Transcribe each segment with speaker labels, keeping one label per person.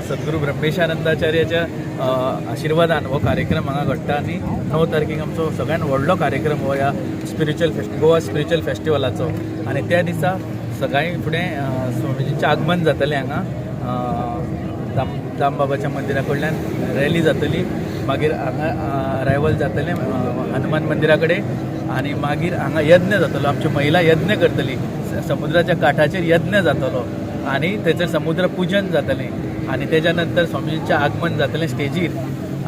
Speaker 1: सद्गुरू ब्रह्मेशानंदाचार्याच्या आशिर्वादान हो कार्यक्रम हांगा घडटा आनी 9 तारखेक आमचो सगळ्यात व्हडलो कार्यक्रम हो ह्या गोवा स्पिरिच्युअल फेस्टिवलाचो आनी त्या दिसा सकाळीं फुडें स्वामीजींचें आगमन जातलें हांगा दामबाबाच्या मंदिरा कडल्यान रॅली जातली मागीर हांगा अरायवल जातलें हनुमान मंदिरा कडेन आनी मागीर हांगा यज्ञ जातलो आमच्यो महिला यज्ञ करतली समुद्राच्या काठाचेर यज्ञ जातलो आनी थंयसर समुद्र पुजन जातलें आनी तेच्या नंतर स्वामीजींचें आगमन जातलें स्टेजीर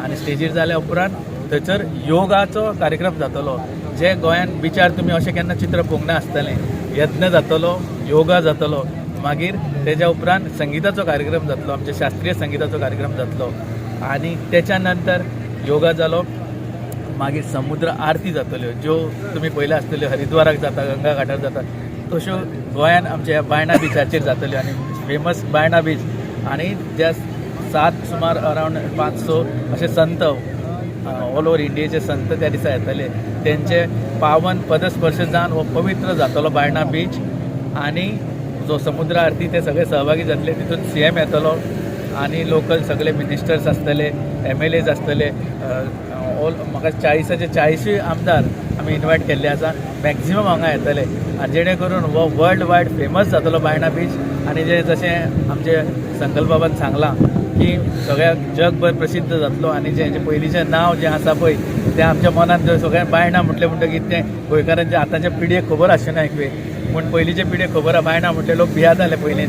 Speaker 1: आनी स्टेजीर जाल्या उपरांत थंयसर योगाचो कार्यक्रम जातलो जे गोंयान बिचार तुमी अशें केन्ना चित्र पळोवंक ना आसतलें यज्ञ जातलो योगा जातलो मागीर तेच्या उपरांत संगीताचो कार्यक्रम जातलो आमचे शास्त्रीय संगीताचो कार्यक्रम जातलो आनी तेच्या नंतर योगा जालो मागीर समुद्र आरती जातल्यो ज्यो तुमी पयल्या आसतल्यो हरिद्वाराक जाता गंगा घाटार जाता तश्यो गोंयान आमच्या बायणा बिचाचेर जातल्यो आनी फेमस बायणा बीच आनी ज्या 7 सुमार अरावंड 500 अशे संत ऑल ओवर इंडियेचे संत त्या दिसा येतले तेंचे पावन पदस्पर्श जावन हो पवित्र जातलो बायणा बीच आनी जो समुद्र आरती ते सगळे सहभागी जातले तितून CM येतलो आनी लोकल सगळे मिनिस्टर्स आसतले MLAs आसतले ऑल म्हाका 40चे 40 आमदार आमी इन्वायट केल्ले आसा मॅक्झिमम हांगा येतले आनी जेणे करून हो वर्ल्ड वायड फेमस जातलो बायणा बीच आनी जे जशें आमचे संकल्प बाबान सांगलां की सगळ्या जगभर प्रसिद्ध जातलो आनी जे पयलींचें नांव जें आसा पळय तें आमच्या मनांत सगळ्या बायणा म्हटलें म्हणटकीर तें गोंयकारांच्या आतांच्या पिडयेक खबर आसचें एकवे पूण पयलींचे पिडयेक खबर आहा बायणा म्हटले लोक भियाताले पयलीं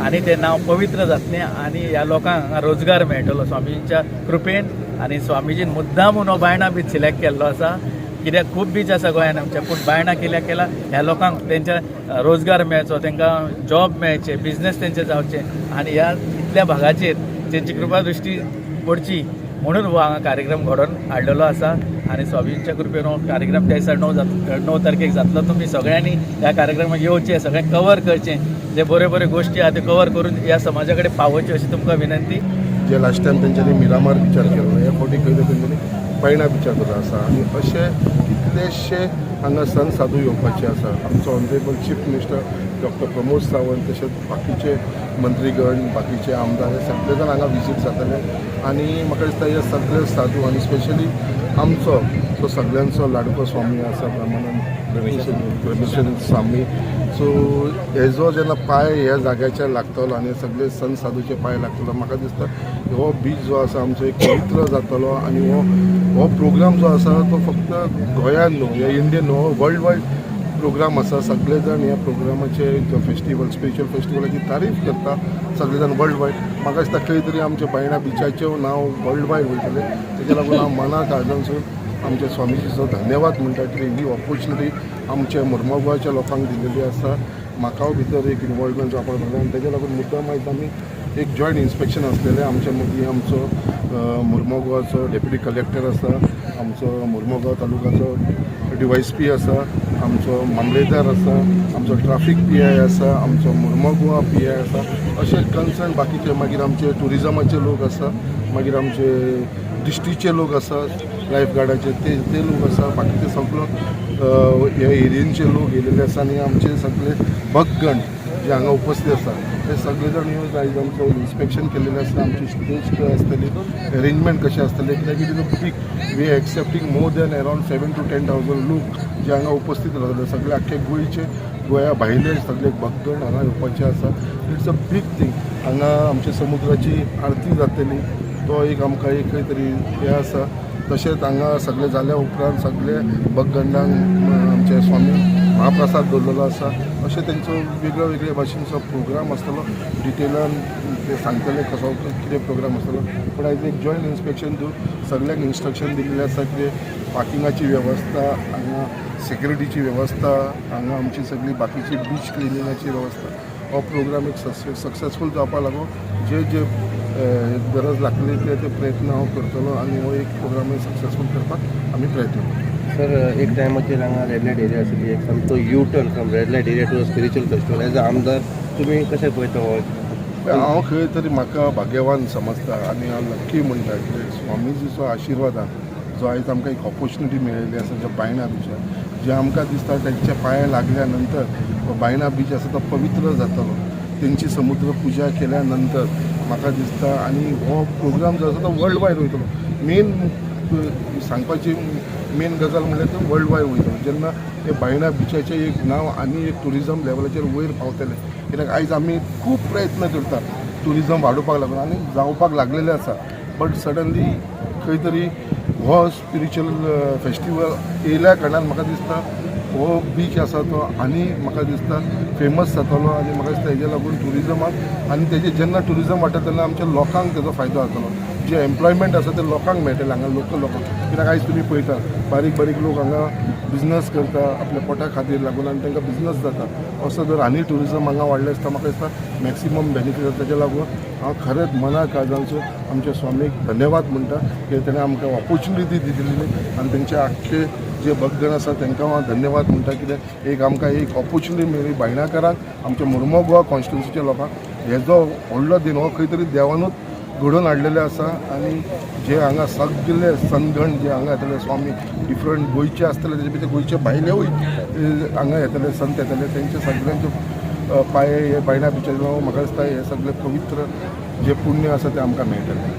Speaker 1: आनी तें नांव पवित्र जातलें आनी ह्या लोकांक हांगा रोजगार मेळटलो स्वामीजींच्या कृपेन आनी स्वामीजीन मुद्दाम म्हणून हो बायणा बीच सिलेक्ट केल्लो आसा कित्याक खूब बीच आसा गोंयान आमच्या पूण बायणा कित्याक केला ह्या लोकांक तेंच्या रोजगार मेळचो तेंकां जॉब मेळचे बिझनेस तेंचे जावचे आनी ह्या इतल्या भागाचेर तेंची कृपा दृश्टी पडची म्हणून हो हांगा कार्यक्रम घडोवन हाडलेलो आसा आनी स्वामीजींच्या कृपेन हो कार्यक्रम त्या दिसा 9 तारखेक जातलो तुमी सगळ्यांनी ह्या कार्यक्रमाक येवचें सगळें कवर करचें जे बऱ्यो बऱ्यो गोश्टी आहा त्यो कवर करून ह्या समाजा कडेन पावोवच्यो अशी तुमकां विनंती
Speaker 2: जे लास्ट टायम तेंच्यांनी मिरामार बिचार केलो ह्या फावटी खंय तेंच्यांनी बायणा बिचार केलो आसा आनी अशे कितलेशे हांगा सन साधू येवपाचे आसा आमचो honourable chief minister doctor Pramod Sawant तशेंच बाकीचे मंत्रीगण बाकीचे आमदार हे सगळे जाण हांगा विजीट जातले आनी म्हाका दिसता हे सगळे साधू आनी स्पेशली आमचो तो सगळ्यांचो लाडको स्वामी आसा ब्रह्मेशानंद स्वामी सो हेजो जेन्ना पांय ह्या जाग्याचेर लागतलो आनी सगळे संत साधूचे पांय लागतलो म्हाका दिसता हो बीच जो आसा आमचो एक पवित्र जातलो आनी हो प्रोग्राम जो आसा तो फक्त गोंयान न्हू ह्या इंडियन न्हू हो वर्ल्ड वायड प्रोग्राम आसा सगळे जाण ह्या प्रोग्रामाचे जो फेस्टिवल स्पिरिच्युअल फेस्टिवलाची तारीफ करता सगळे जाण वर्ल्ड वायड म्हाका दिसता खंय तरी आमच्या बायणा बिचाचें नांव वर्ल्ड वायड वयतलें तेच्या लागून हांव मनाक काळजानसून आमच्या स्वामीजीचो धन्यवाद म्हणटा की ही ऑपॉर्च्युनिटी आमच्या मुर्मा गोवाच्या लोकांक दिलेली आसा म्हाका भितर एक इनवॉल्वमेंट जावपाक लागलें आनी तेच्या लागून मुद्दाम आयज आमी एक जॉयंट इन्स्पेक्शन आसलेलें आमच्या मदीं आमचो मुर्मा गोवाचो डेप्युटी कलेक्टर आसा आमचो मुर्मा गोवा तालुकाचो DYSP आसा आमचो मामलेदार आसा आमचो ट्राफीक PI आसा आमचो मुर्मा गोवा PI आसा अशे कन्सर्न बाकीचे मागीर आमचे टुरिजमाचे लोक आसा मागीर आमचे दिश्टीचे लोक आसा लायफ गार्डाचे ते लोक आसा बाकीचे सगळो ह्या एरियेचे लोक येयलेले आसा आनी आमचे सगळे भक्तगण जे हांगा उपस्थित आसा ते सगळे जाण येवन आयज आमचो इन्स्पेक्शन केल्लेलें आसता आमची स्टेज खंय आसतली अरेंजमेंट कशें आसतलें कित्याक it is a big we are accepting more than around 7,000 to 10,000 लोक जे हांगा उपस्थित रावतले सगळे आख्खे गोंयचे गोंया भायले सगळे भक्तगण हांगा येवपाचे आसा इट्स अ बीग थिंग हांगा आमच्या समुद्राची आरती जातली तो एक आमकां एक खंय तरी हें आसा तशेंच हांगा सगळे जाल्या उपरांत सगळे भक्तगणांक आमचे स्वामी महाप्रसाद दवरलेलो आसा अशें तेंचो वेगळ्या वेगळ्या भाशेचो प्रोग्राम आसतलो डिटेलान ते सांगतले कसो कितें प्रोग्राम आसतलो पूण आयज एक जॉयंट इन्स्पेक्शन दिवन सगळ्यांक इन्स्ट्रक्शन दिल्लें आसा की पार्किंगाची वेवस्था हांगा सेक्युरिटीची वेवस्था हांगा आमची सगळी बाकीची बीच क्लिनिंगाची वेवस्था हो प्रोग्राम एक सक्सेसफूल जावपा लागून जे गरज लागतली ते प्रयत्न हांव करतलो आनी हो एक प्रोग्राम सक्सेसफूल करपाक आमी प्रयत्न करतलो
Speaker 3: सर एक टायमाचेर हांगा रेड लायट एरिया आसली एक सामको U turn from red light area to spiritual festival as a आमदार तुमी कशें पळयता हो
Speaker 2: हांव खंय तरी म्हाका भाग्यवान समजता आनी हांव लकी म्हणटा की स्वामीजीचो आशिर्वादान जो आयज आमकां एक ऑपॉर्च्युनिटी मेळिल्ली आसा ज्या बायणा बिचार जे आमकां दिसता तेंच्या पांया लागल्या नंतर बायणा बीच आसा तो पवित्र जातलो तेंची समुद्र पुजा केल्या नंतर म्हाका दिसता आनी हो प्रोग्राम जो आसा तो वर्ल्ड वायड वयतलो मेन सांगपाची मेन गजाल म्हणल्यार तो वर्ल्ड वायड वयतलो जेन्ना हे बायणा बिचाचें एक नांव आनी एक टुरिजम लेवलाचेर वयर पावतले कित्याक आयज आमी खूब प्रयत्न करता टुरिजम वाडोवपाक लागून आनी जावपाक लागलेले आसा बट सडनली खंय तरी हो स्पिरिच्युअल फेस्टिवल येयल्या कारणान म्हाका दिसता हो बीच आसा तो आनी म्हाका दिसता फेमस जातलो आनी म्हाका दिसता हेजे लागून टुरिजमाक आनी तेजे जेन्ना टुरिजम वाडटा तेन्ना आमच्या लोकांक तेजो फायदो जातलो जे एम्प्लॉयमेंट आसा ते लोकांक मेळटलें हांगा लोकल लोकांक कित्याक आयज तुमी पळयता बारीक बारीक लोक हांगा बिजनस करता आपल्या पोटा खातीर लागून आनी तांकां बिजनस जाता असो जर आनी टुरिजम हांगा वाडलें आसता म्हाका दिसता मॅक्सिमम बेनिफीट जाता तेजे लागून हांव खरेंच मना काळजांचो आमच्या स्वामीक धन्यवाद म्हणटा की तेणें आमकां ऑपॉर्च्युनिटी दिली आनी तेंचे आख्खे जे भक्तगण आसा तांकां हांव धन्यवाद म्हणटा कित्याक एक आमकां एक ऑपॉर्च्युनिटी मेळ्ळी बायणाकारांक आमच्या मुर्मो गोवा कॉन्स्टिट्युन्सीच्या लोकांक हेजो व्हडलो दिन हो खंय तरी देवानूच घडोवन हाडलेले आसा आनी जे हांगा सगळे संतगण जे हांगा येतले स्वामी डिफरंट गोंयचे आसतले तेजे भितर गोंयचे भायलेवूय हांगा येतले संत येतले तेंचे सगळ्यांचे पांय हे बायणा बिचार म्हाका दिसता हे सगळे पवित्र जे पुण्य आसा ते आमकां मेळटलें